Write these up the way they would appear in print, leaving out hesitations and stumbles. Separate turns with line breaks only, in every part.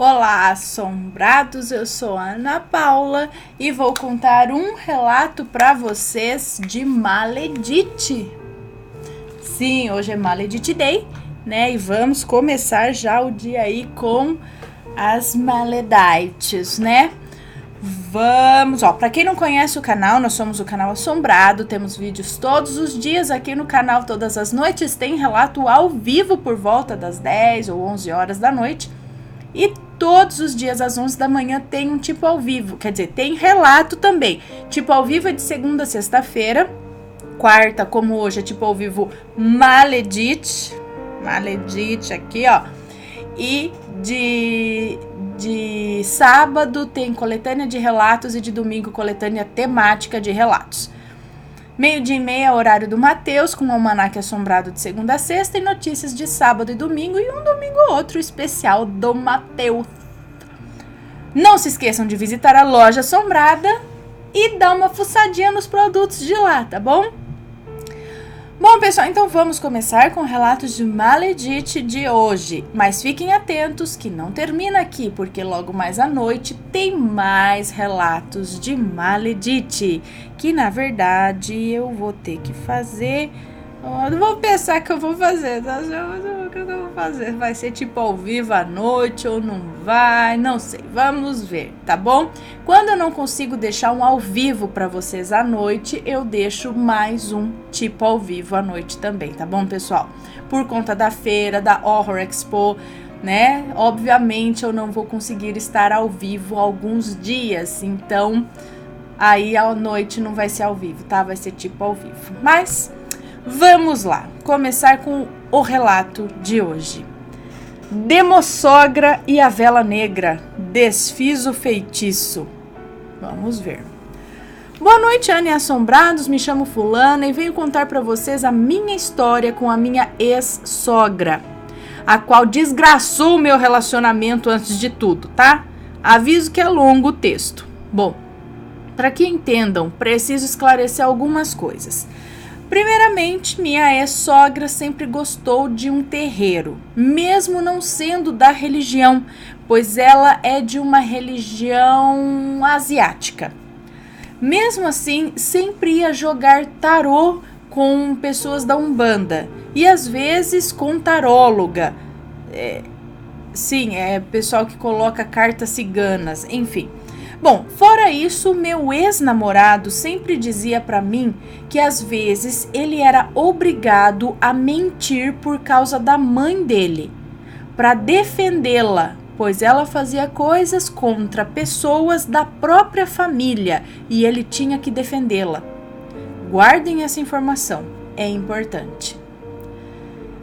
Olá, assombrados! Eu sou a Ana Paula e vou contar um relato para vocês de Maledite. Sim, hoje é Maledite Day, né? E vamos começar já o dia aí com as Maledites, né? Vamos, ó, para quem não conhece o canal, nós somos o canal Assombrado, temos vídeos todos os dias aqui no canal, todas as noites, tem relato ao vivo por volta das 10 ou 11 horas da noite. E todos os dias às 11 da manhã tem um tipo ao vivo, quer dizer, tem relato também. Tipo ao vivo é de segunda a sexta-feira, quarta, como hoje, é tipo ao vivo Maledite aqui, ó. E de sábado tem coletânea de relatos e de domingo coletânea temática de relatos. 12:30, horário do Mateus, com um almanaque assombrado de segunda a sexta e notícias de sábado e domingo, e um domingo ou outro especial do Mateus. Não se esqueçam de visitar a loja assombrada e dar uma fuçadinha nos produtos de lá, tá bom? Bom, pessoal, então vamos começar com relatos de Maledite de hoje. Mas fiquem atentos que não termina aqui, porque logo mais à noite tem mais relatos de Maledite, que na verdade eu vou ter que fazer. Eu vou pensar que eu vou fazer, tá? O que eu vou fazer? Vai ser tipo ao vivo à noite ou não vai? Não sei, vamos ver, tá bom? Quando eu não consigo deixar um ao vivo pra vocês à noite, eu deixo mais um tipo ao vivo à noite também, tá bom, pessoal? Por conta da feira, da Horror Expo, né? Obviamente eu não vou conseguir estar ao vivo alguns dias, então aí à noite não vai ser ao vivo, tá? Vai ser tipo ao vivo, mas vamos lá, começar com o relato de hoje. Demossogra e a vela negra, desfiz o feitiço. Vamos ver. Boa noite, Ana e assombrados, me chamo Fulana e venho contar para vocês a minha história com a minha ex-sogra, a qual desgraçou o meu relacionamento antes de tudo, tá? Aviso que é longo o texto. Bom, para que entendam, preciso esclarecer algumas coisas. Primeiramente, minha ex-sogra sempre gostou de um terreiro, mesmo não sendo da religião, pois ela é de uma religião asiática. Mesmo assim, sempre ia jogar tarô com pessoas da Umbanda e às vezes com taróloga. Sim, é pessoal que coloca cartas ciganas, enfim. Bom, fora isso, meu ex-namorado sempre dizia pra mim que às vezes ele era obrigado a mentir por causa da mãe dele, pra defendê-la, pois ela fazia coisas contra pessoas da própria família e ele tinha que defendê-la. Guardem essa informação, é importante.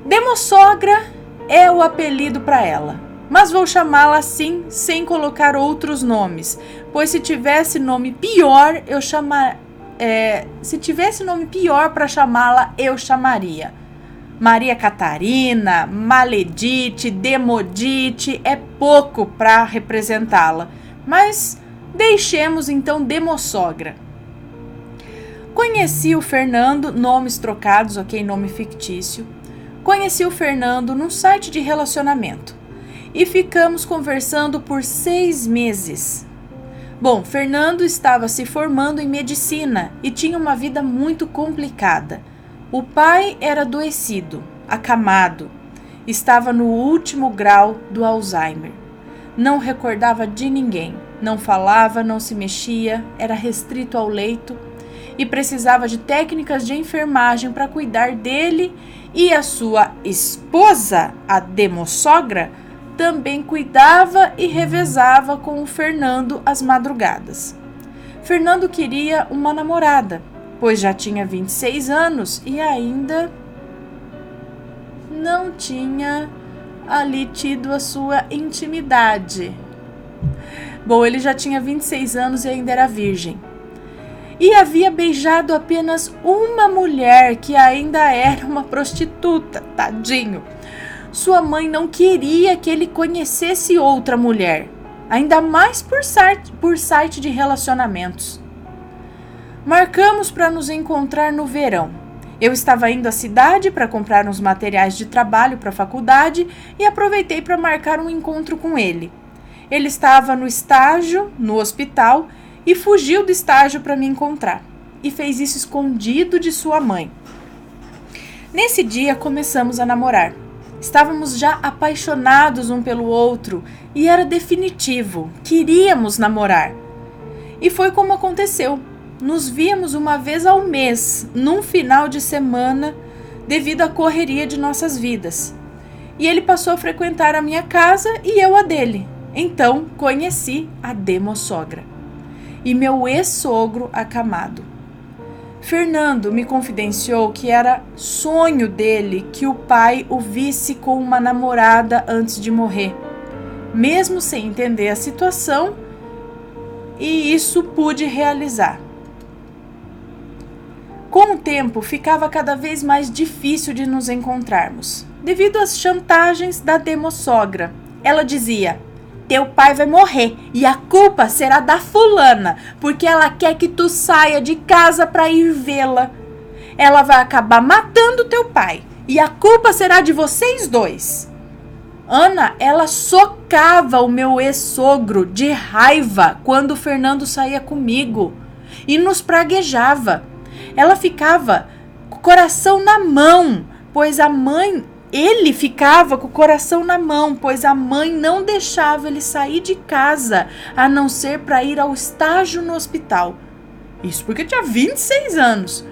Demossogra é o apelido pra ela. Mas vou chamá-la assim, sem colocar outros nomes, pois se tivesse nome pior, para chamá-la, eu chamaria Maria Catarina, Maledite, Demodite, é pouco para representá-la, mas deixemos então Demossogra. Conheci o Fernando, nomes trocados, ok, nome fictício. Conheci o Fernando num site de relacionamento. E ficamos conversando por 6 meses. Bom, Fernando estava se formando em medicina e tinha uma vida muito complicada. O pai era adoecido, acamado, estava no último grau do Alzheimer. Não recordava de ninguém, não falava, não se mexia, era restrito ao leito e precisava de técnicas de enfermagem para cuidar dele, e a sua esposa, a demossogra, também cuidava e revezava com o Fernando às madrugadas. Fernando queria uma namorada, pois já tinha 26 anos e ainda não tinha ali tido a sua intimidade. Bom, ele já tinha 26 anos e ainda era virgem. E havia beijado apenas uma mulher que ainda era uma prostituta, tadinho. Sua mãe não queria que ele conhecesse outra mulher, ainda mais por site de relacionamentos. Marcamos para nos encontrar no verão. Eu estava indo à cidade para comprar uns materiais de trabalho para a faculdade e aproveitei para marcar um encontro com ele. Ele estava no estágio, no hospital, e fugiu do estágio para me encontrar. E fez isso escondido de sua mãe. Nesse dia começamos a namorar. Estávamos já apaixonados um pelo outro e era definitivo, queríamos namorar. E foi como aconteceu. Nos víamos uma vez ao mês, num final de semana, devido à correria de nossas vidas. E ele passou a frequentar a minha casa e eu a dele. Então conheci a demosogra e meu ex-sogro acamado. Fernando me confidenciou que era sonho dele que o pai o visse com uma namorada antes de morrer, mesmo sem entender a situação, e isso pude realizar. Com o tempo, ficava cada vez mais difícil de nos encontrarmos, devido às chantagens da demosogra. Ela dizia: teu pai vai morrer e a culpa será da fulana, porque ela quer que tu saia de casa para ir vê-la. Ela vai acabar matando teu pai e a culpa será de vocês dois. Ana, ela socava o meu ex-sogro de raiva quando o Fernando saía comigo e nos praguejava. Ela ficava com o coração na mão, pois a mãe... Ele ficava com o coração na mão, pois a mãe não deixava ele sair de casa, a não ser para ir ao estágio no hospital. Isso porque tinha 26 anos.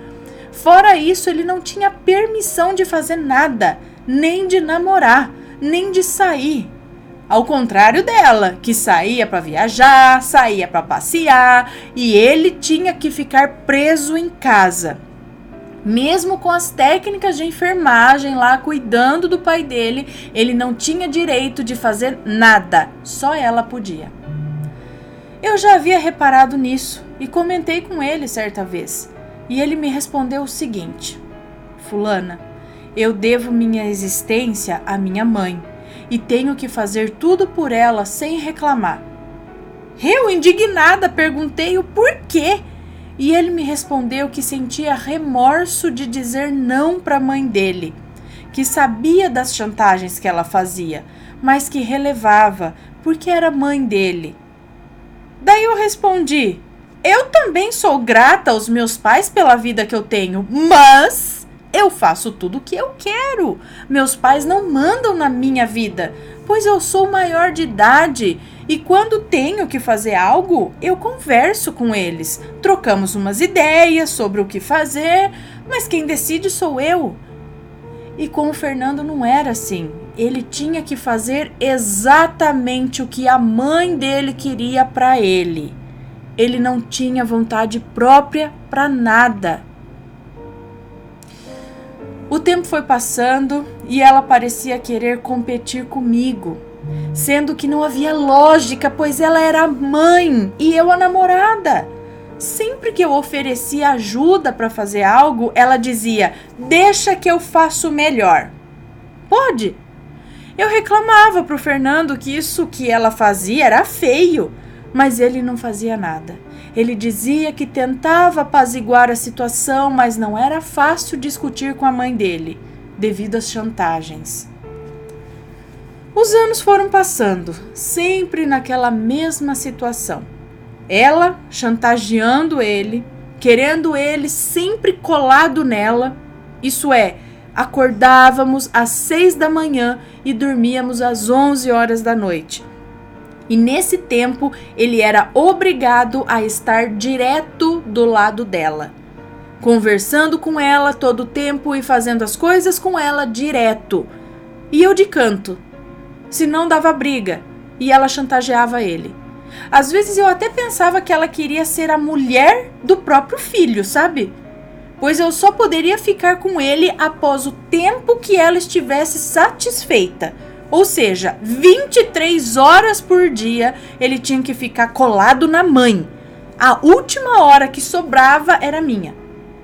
Fora isso, ele não tinha permissão de fazer nada, nem de namorar, nem de sair. Ao contrário dela, que saía para viajar, saía para passear, e ele tinha que ficar preso em casa. Mesmo com as técnicas de enfermagem lá cuidando do pai dele, ele não tinha direito de fazer nada, só ela podia. Eu já havia reparado nisso e comentei com ele certa vez, e ele me respondeu o seguinte: fulana, eu devo minha existência à minha mãe e tenho que fazer tudo por ela sem reclamar. Eu, indignada, perguntei o porquê. E ele me respondeu que sentia remorso de dizer não para a mãe dele, que sabia das chantagens que ela fazia, mas que relevava, porque era mãe dele. Daí eu respondi: eu também sou grata aos meus pais pela vida que eu tenho, mas eu faço tudo o que eu quero. Meus pais não mandam na minha vida, pois eu sou maior de idade. E quando tenho que fazer algo, eu converso com eles, trocamos umas ideias sobre o que fazer, mas quem decide sou eu. E com o Fernando não era assim. Ele tinha que fazer exatamente o que a mãe dele queria para ele. Ele não tinha vontade própria para nada. O tempo foi passando e ela parecia querer competir comigo, sendo que não havia lógica, pois ela era a mãe e eu a namorada. Sempre que eu oferecia ajuda para fazer algo, ela dizia: deixa que eu faço melhor. Pode? Eu reclamava pro Fernando que isso que ela fazia era feio, mas ele não fazia nada. Ele dizia que tentava apaziguar a situação, mas não era fácil discutir com a mãe dele, devido às chantagens. Os anos foram passando, sempre naquela mesma situação. Ela chantageando ele, querendo ele sempre colado nela. Isso é, acordávamos às 6 da manhã e dormíamos às 11 horas da noite. E nesse tempo, ele era obrigado a estar direto do lado dela, conversando com ela todo o tempo e fazendo as coisas com ela direto. E eu de canto. Senão dava briga, e ela chantageava ele. Às vezes eu até pensava que ela queria ser a mulher do próprio filho, sabe? Pois eu só poderia ficar com ele após o tempo que ela estivesse satisfeita. Ou seja, 23 horas por dia ele tinha que ficar colado na mãe. A última hora que sobrava era minha.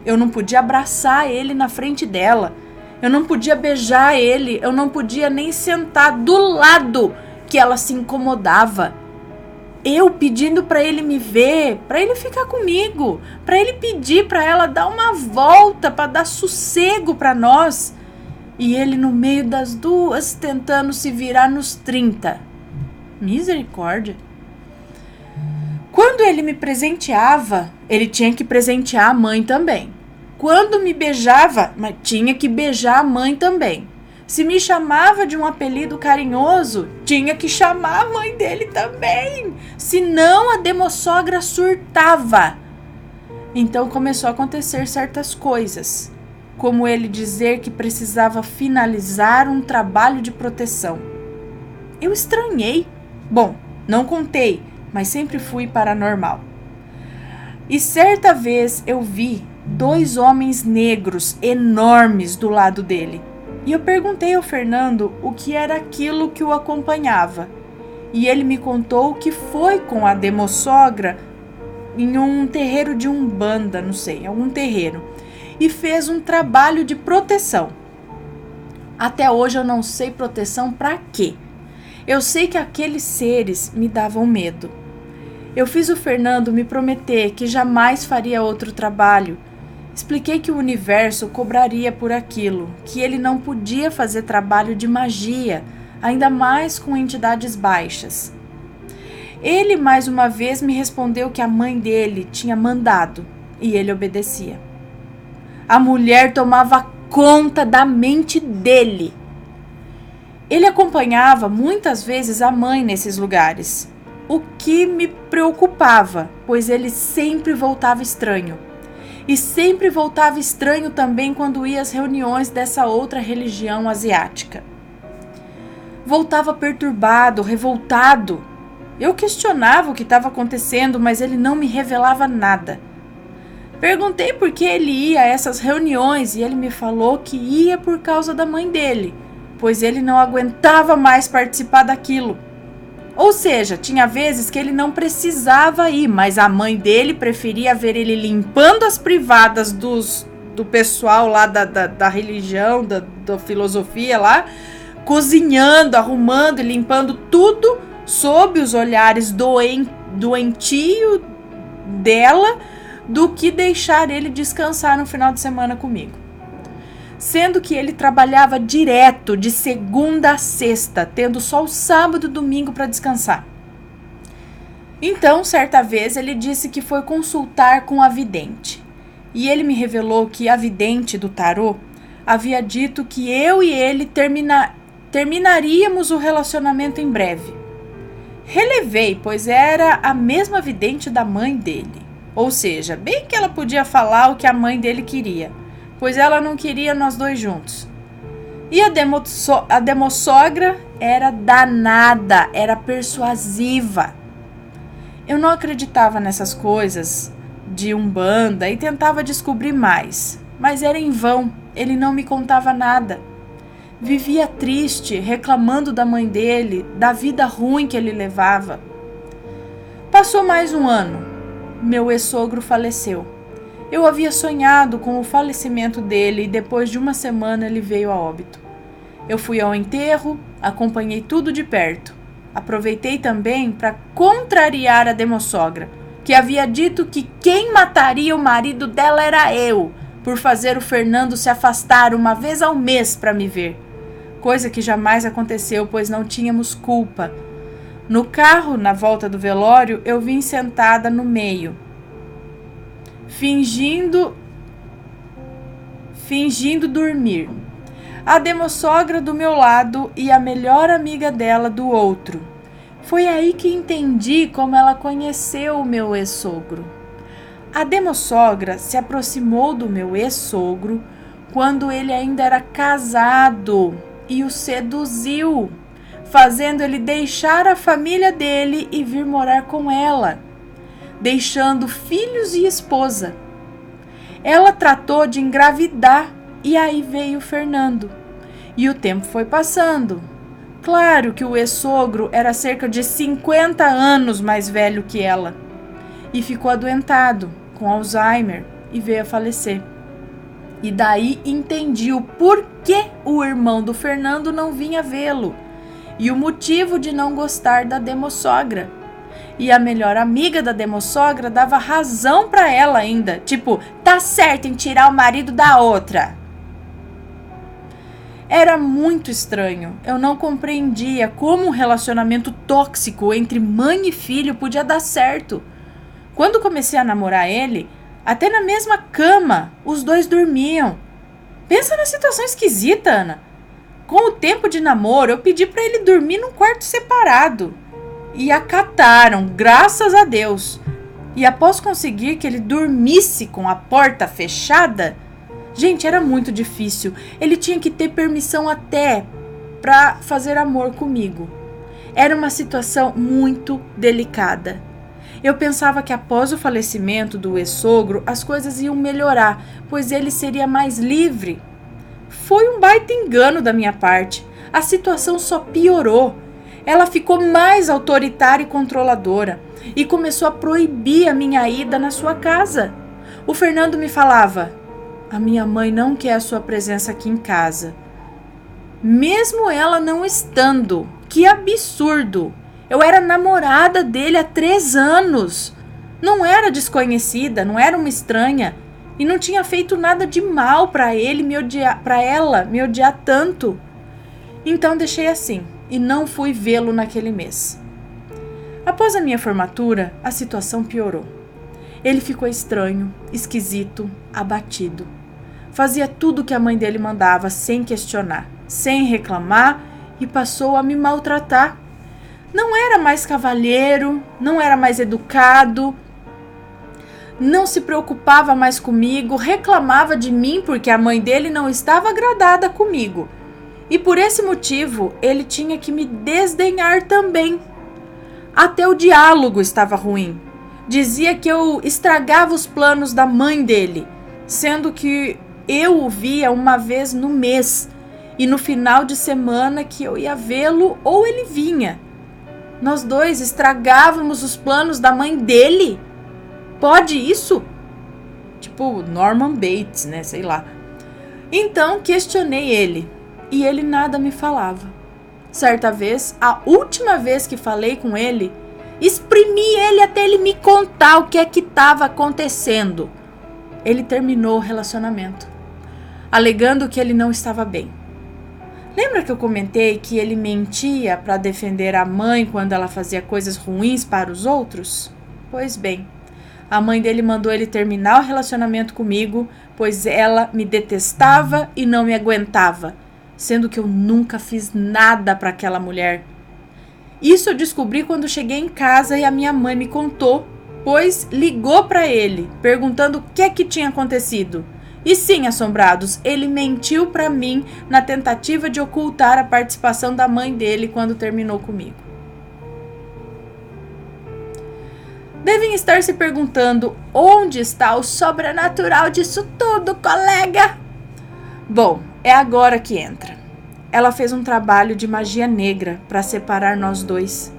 Eu não podia abraçar ele na frente dela. Eu não podia beijar ele, eu não podia nem sentar do lado que ela se incomodava. Eu pedindo para ele me ver, para ele ficar comigo, para ele pedir para ela dar uma volta, para dar sossego para nós. E ele no meio das duas tentando se virar nos 30. Misericórdia. Quando ele me presenteava, ele tinha que presentear a mãe também. Quando me beijava, mas tinha que beijar a mãe também. Se me chamava de um apelido carinhoso, tinha que chamar a mãe dele também. Senão a demossogra surtava. Então começou a acontecer certas coisas, como ele dizer que precisava finalizar um trabalho de proteção. Eu estranhei. Bom, não contei, mas sempre fui paranormal. E certa vez eu vi 2 homens negros enormes do lado dele. E eu perguntei ao Fernando o que era aquilo que o acompanhava. E ele me contou que foi com a demossogra em um terreiro de Umbanda, não sei, algum terreiro. E fez um trabalho de proteção. Até hoje eu não sei proteção para quê. Eu sei que aqueles seres me davam medo. Eu fiz o Fernando me prometer que jamais faria outro trabalho. Expliquei que o universo cobraria por aquilo, que ele não podia fazer trabalho de magia, ainda mais com entidades baixas. Ele mais uma vez me respondeu que a mãe dele tinha mandado, e ele obedecia. A mulher tomava conta da mente dele. Ele acompanhava muitas vezes a mãe nesses lugares, o que me preocupava, pois ele sempre voltava estranho. E sempre voltava estranho também quando ia às reuniões dessa outra religião asiática. Voltava perturbado, revoltado. Eu questionava o que estava acontecendo, mas ele não me revelava nada. Perguntei por que ele ia a essas reuniões e ele me falou que ia por causa da mãe dele, pois ele não aguentava mais participar daquilo. Ou seja, tinha vezes que ele não precisava ir, mas a mãe dele preferia ver ele limpando as privadas do pessoal lá da religião, da filosofia lá, cozinhando, arrumando e limpando tudo sob os olhares doentio dela, do que deixar ele descansar no final de semana comigo. Sendo que ele trabalhava direto de segunda a sexta, tendo só o sábado e domingo para descansar. Então, certa vez, ele disse que foi consultar com a vidente. E ele me revelou que a vidente do tarô havia dito que eu e ele terminaríamos o relacionamento em breve. Relevei, pois era a mesma vidente da mãe dele. Ou seja, bem que ela podia falar o que a mãe dele queria, pois ela não queria nós dois juntos. E a demossogra era danada, era persuasiva. Eu não acreditava nessas coisas de Umbanda e tentava descobrir mais, mas era em vão, ele não me contava nada. Vivia triste, reclamando da mãe dele, da vida ruim que ele levava. Passou mais um ano, meu ex-sogro faleceu. Eu havia sonhado com o falecimento dele e depois de uma semana ele veio a óbito. Eu fui ao enterro, acompanhei tudo de perto. Aproveitei também para contrariar a demossogra, que havia dito que quem mataria o marido dela era eu, por fazer o Fernando se afastar uma vez ao mês para me ver. Coisa que jamais aconteceu, pois não tínhamos culpa. No carro, na volta do velório, eu vim sentada no meio, fingindo dormir. A demossogra do meu lado e a melhor amiga dela do outro. Foi aí que entendi como ela conheceu o meu ex-sogro. A demossogra se aproximou do meu ex-sogro quando ele ainda era casado e o seduziu, fazendo ele deixar a família dele e vir morar com ela, deixando filhos e esposa. Ela tratou de engravidar e aí veio o Fernando. E o tempo foi passando. Claro que o ex-sogro era cerca de 50 anos mais velho que ela. E ficou adoentado, com Alzheimer, e veio a falecer. E daí entendi o porquê o irmão do Fernando não vinha vê-lo. E o motivo de não gostar da demossogra. E a melhor amiga da demossogra dava razão pra ela ainda. Tipo, tá certo em tirar o marido da outra. Era muito estranho. Eu não compreendia como um relacionamento tóxico entre mãe e filho podia dar certo. Quando comecei a namorar ele, até na mesma cama, os dois dormiam. Pensa na situação esquisita, Ana. Com o tempo de namoro, eu pedi para ele dormir num quarto separado. E acataram, graças a Deus. E após conseguir que ele dormisse com a porta fechada, gente, era muito difícil. Ele tinha que ter permissão até para fazer amor comigo. Era uma situação muito delicada. Eu pensava que após o falecimento do ex-sogro, as coisas iam melhorar, pois ele seria mais livre. Foi um baita engano da minha parte. A situação só piorou. Ela ficou mais autoritária e controladora e começou a proibir a minha ida na sua casa. O Fernando me falava: a minha mãe não quer a sua presença aqui em casa. Mesmo ela não estando. Que absurdo! Eu era namorada dele há 3 anos. Não era desconhecida, não era uma estranha. E não tinha feito nada de mal para ela me odiar tanto. Então deixei assim e não fui vê-lo naquele mês. Após a minha formatura, a situação piorou. Ele ficou estranho, esquisito, abatido. Fazia tudo o que a mãe dele mandava sem questionar, sem reclamar, e passou a me maltratar. Não era mais cavalheiro, não era mais educado, não se preocupava mais comigo, reclamava de mim porque a mãe dele não estava agradada comigo. E por esse motivo, ele tinha que me desdenhar também. Até o diálogo estava ruim. Dizia que eu estragava os planos da mãe dele, sendo que eu o via uma vez no mês e no final de semana que eu ia vê-lo ou ele vinha. Nós dois estragávamos os planos da mãe dele? Pode isso? Tipo Norman Bates, né? Sei lá. Então questionei ele e ele nada me falava. Certa vez, a última vez que falei com ele, exprimi ele até ele me contar o que é que estava acontecendo. Ele terminou o relacionamento, alegando que ele não estava bem. Lembra que eu comentei que ele mentia para defender a mãe quando ela fazia coisas ruins para os outros? Pois bem, a mãe dele mandou ele terminar o relacionamento comigo, pois ela me detestava e não me aguentava, sendo que eu nunca fiz nada para aquela mulher. Isso eu descobri quando cheguei em casa e a minha mãe me contou, pois ligou para ele, perguntando o que é que tinha acontecido. E sim, assombrados, ele mentiu para mim na tentativa de ocultar a participação da mãe dele quando terminou comigo. Devem estar se perguntando onde está o sobrenatural disso tudo, colega? Bom, é agora que entra. Ela fez um trabalho de magia negra para separar nós dois.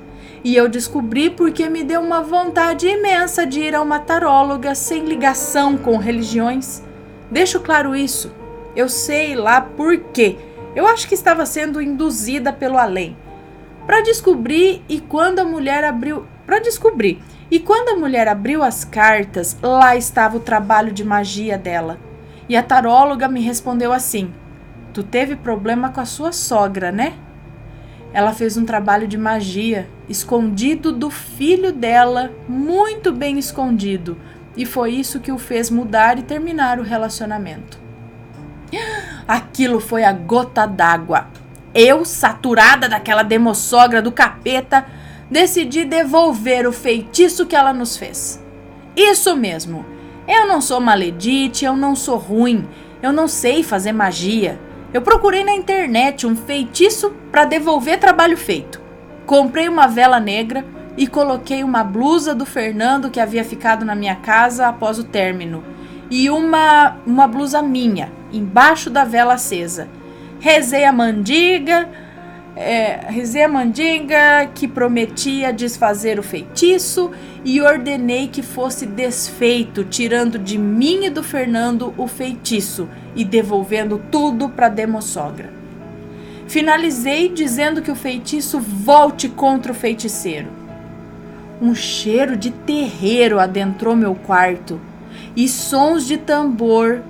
E eu descobri porque me deu uma vontade imensa de ir a uma taróloga sem ligação com religiões. Deixo claro isso. Eu sei lá por quê. Eu acho que estava sendo induzida pelo além. Para descobrir, e quando a mulher abriu as cartas, lá estava o trabalho de magia dela. E a taróloga me respondeu assim: tu teve problema com a sua sogra, né? Ela fez um trabalho de magia, escondido do filho dela, muito bem escondido. E foi isso que o fez mudar e terminar o relacionamento. Aquilo foi a gota d'água. Eu, saturada daquela demossogra do capeta, decidi devolver o feitiço que ela nos fez. Isso mesmo. Eu não sou maledite, eu não sou ruim, eu não sei fazer magia. Eu procurei na internet um feitiço para devolver trabalho feito. Comprei uma vela negra e coloquei uma blusa do Fernando que havia ficado na minha casa após o término e uma blusa minha embaixo da vela acesa. Rezei a mandinga que prometia desfazer o feitiço e ordenei que fosse desfeito, tirando de mim e do Fernando o feitiço e devolvendo tudo para a demossogra. Finalizei dizendo que o feitiço volte contra o feiticeiro. Um cheiro de terreiro adentrou meu quarto e sons de tambor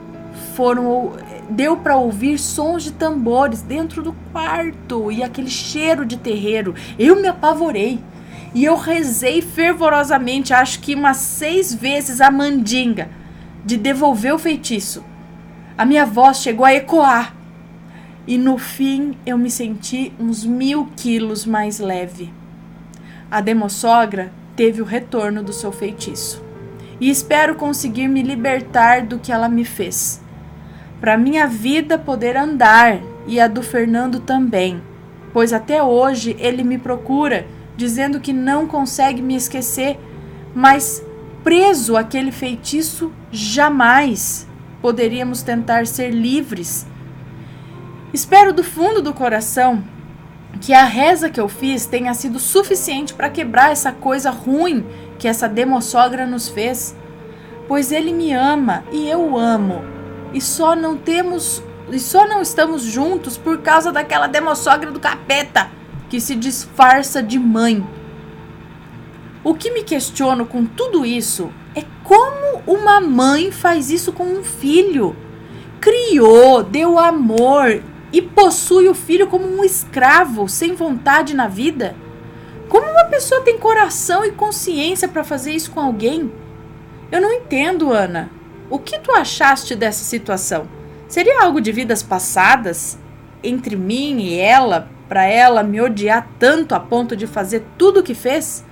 deu para ouvir sons de tambores dentro do quarto e aquele cheiro de terreiro. Eu me apavorei e eu rezei fervorosamente, acho que umas 6 vezes a mandinga de devolver o feitiço. A minha voz chegou a ecoar e no fim eu me senti uns 1000 quilos mais leve. A demossogra teve o retorno do seu feitiço e espero conseguir me libertar do que ela me fez, para minha vida poder andar e a do Fernando também, pois até hoje ele me procura dizendo que não consegue me esquecer, mas preso àquele feitiço jamais poderíamos tentar ser livres. Espero do fundo do coração que a reza que eu fiz tenha sido suficiente para quebrar essa coisa ruim que essa demossogra nos fez, pois ele me ama e eu o amo, e só não estamos juntos por causa daquela demossogra do capeta que se disfarça de mãe. O que me questiono com tudo isso é como uma mãe faz isso com um filho. Criou, deu amor e possui o filho como um escravo, sem vontade na vida? Como uma pessoa tem coração e consciência para fazer isso com alguém? Eu não entendo, Ana. O que tu achaste dessa situação? Seria algo de vidas passadas? Entre mim e ela, para ela me odiar tanto a ponto de fazer tudo o que fez?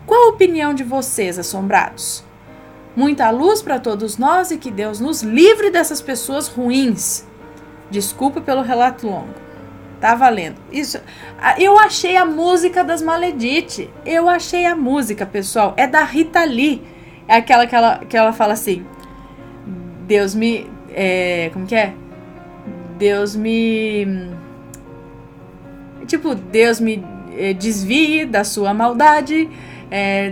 Qual a opinião de vocês, assombrados? Muita luz para todos nós e que Deus nos livre dessas pessoas ruins. Desculpa pelo relato longo. Tá valendo. Isso. Eu achei a música das Maledite. Eu achei a música, pessoal. É da Rita Lee. É aquela que ela fala assim: Deus me... como que é? Deus me... Tipo, Deus me desvie da sua maldade.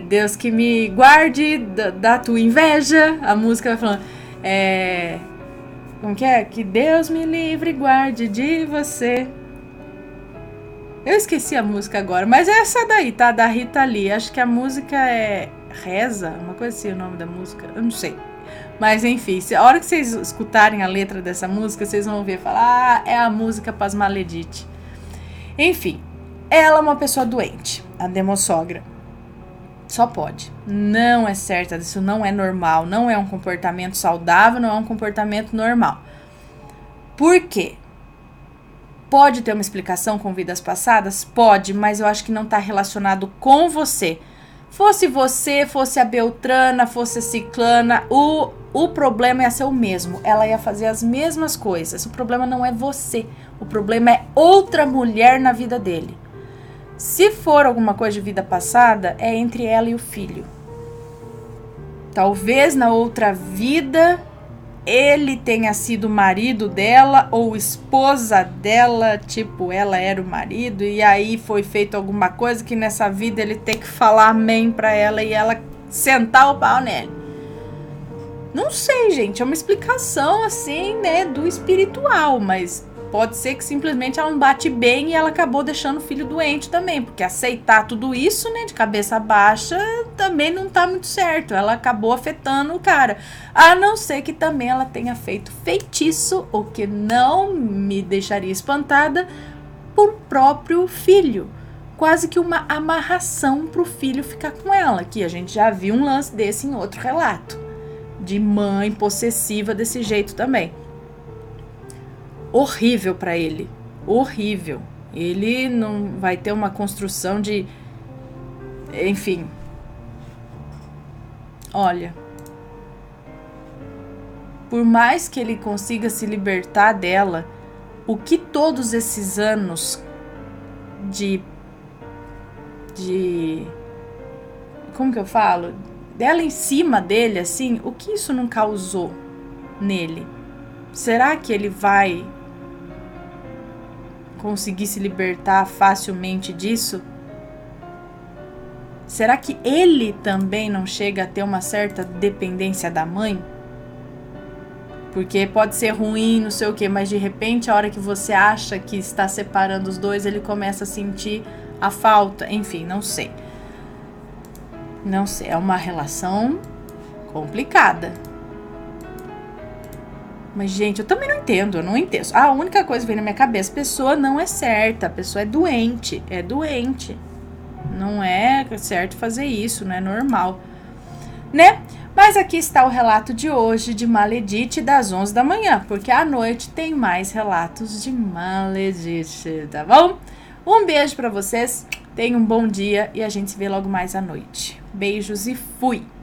Deus que me guarde da tua inveja. A música vai falando... como que é? Que Deus me livre e guarde de você. Eu esqueci a música agora, mas é essa daí, tá? Da Rita Lee. Acho que a música é Reza, uma coisa assim, o nome da música. Eu não sei. Mas enfim, a hora que vocês escutarem a letra dessa música, vocês vão ver falar, é a música Paz Maledite. Enfim, ela é uma pessoa doente, a demossogra. Só pode. Não é certo, isso não é normal, não é um comportamento saudável, não é um comportamento normal. Por quê? Pode ter uma explicação com vidas passadas? Pode, mas eu acho que não está relacionado com você. Fosse você, fosse a Beltrana, fosse a Ciclana, o problema ia ser o mesmo. Ela ia fazer as mesmas coisas. O problema não é você. O problema é outra mulher na vida dele. Se for alguma coisa de vida passada, é entre ela e o filho. Talvez na outra vida ele tenha sido marido dela ou esposa dela, tipo, ela era o marido e aí foi feito alguma coisa que nessa vida ele tem que falar amém pra ela e ela sentar o pau nele. Não sei, gente, é uma explicação assim, né, do espiritual, mas pode ser que simplesmente ela não bate bem e ela acabou deixando o filho doente também, porque aceitar tudo isso, né, de cabeça baixa, também não tá muito certo. Ela acabou afetando o cara. A não ser que também ela tenha feito feitiço, o que não me deixaria espantada, por próprio filho. Quase que uma amarração pro filho ficar com ela, que a gente já viu um lance desse em outro relato. De mãe possessiva desse jeito também. Horrível para ele, horrível. Ele não vai ter uma construção de... Enfim. Olha, por mais que ele consiga se libertar dela, o que todos esses anos de como que eu falo? Dela em cima dele, assim, o que isso não causou nele? Será que ele vai conseguir se libertar facilmente disso? Será que ele também não chega a ter uma certa dependência da mãe? Porque pode ser ruim, não sei o que, mas de repente a hora que você acha que está separando os dois, ele começa a sentir a falta. Enfim, não sei. Não sei, é uma relação complicada. Mas, gente, eu também não entendo, eu não entendo. A única coisa que vem na minha cabeça, a pessoa não é certa, a pessoa é doente, Não é certo fazer isso, não é normal, né? Mas aqui está o relato de hoje de Maledite das 11 da manhã, porque à noite tem mais relatos de Maledite, tá bom? Um beijo pra vocês, tenham um bom dia e a gente se vê logo mais à noite. Beijos e fui!